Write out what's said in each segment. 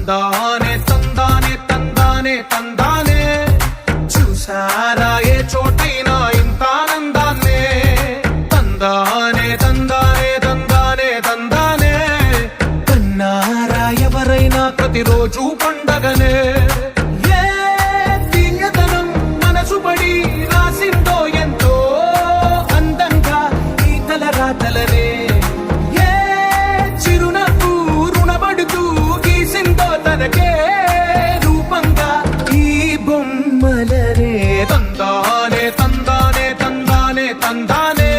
తందానే తందానే తందానే తందానే చూసారా ఏ చోటైనా ఇంత ఆనందాన్నే తందానే తందానే తందానే తందానే కన్నారా ఎవరైనా ప్రతిరోజు పండగనే ఏ తీయదనం మనసు పడి రాసిందో ఎంతో అందంగా ఈ తలరాతలనే ఏ చిరునవ్వు రుణపడుతూ గీసిందో తనకే రూపంగా ఈ బొమ్మలనే తందానే తందానే తందానే తందానే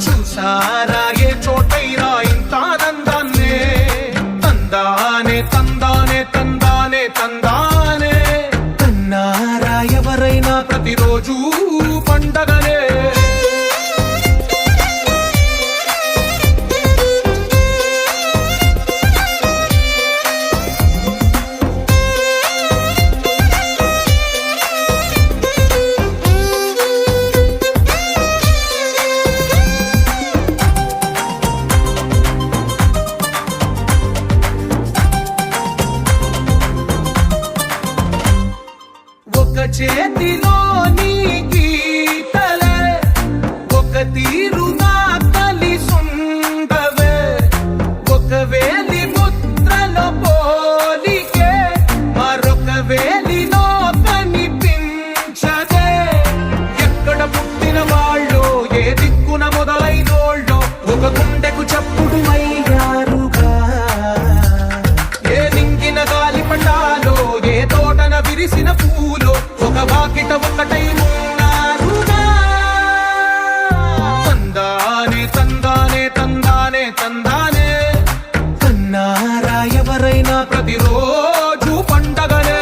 చూసారా ఏ చోటైనా ఇంత ఆనందాన్నే తందానే తందానే తందానే తందానే కన్నారా ఎవరైనా ప్రతిరోజు పండగనే ఒక చేతిలో నీ గీతలే ఒక తీరుగా కలిసుండవే ఒక వేలి ముద్రలో పోలికే మరొక వేలిలో కనిపించదే ఎక్కడ పుట్టిన వాళ్ళు ఏ దిక్కున మొదలైనోళ్ళో ఒక గుండెకు చప్పుడు అయ్యారుగా ఏ నింగిన గాలి పండాలో ఏ తోటన విరిసిన పూలో ఒక వాకిట ఒకటై ఉన్నారుగా తందానే తందానే తందానే తందానే కన్నారా ఎవరైనా ప్రతిరోజు పండగనే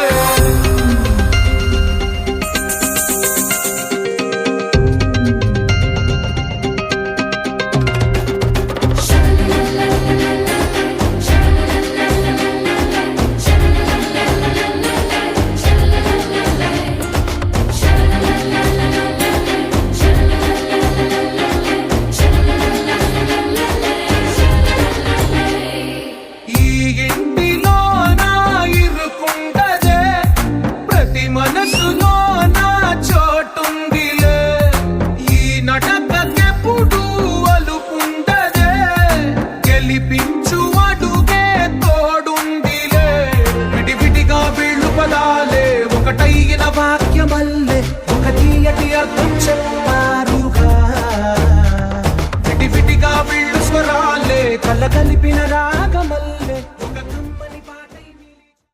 ఈ ఇంటిలో నా ఇరుకుండదే ప్రతి మనసులో నా చోటుందిలే ఈ నటకెప్పుడు అలుపుండదే గెలిపించు అడుగే తోడుందిలే విడివిడిగా వీళ్ళు పదాలే ఒకటైన వాక్యమల్లే ఒక తీయటి అర్థం చెప్ప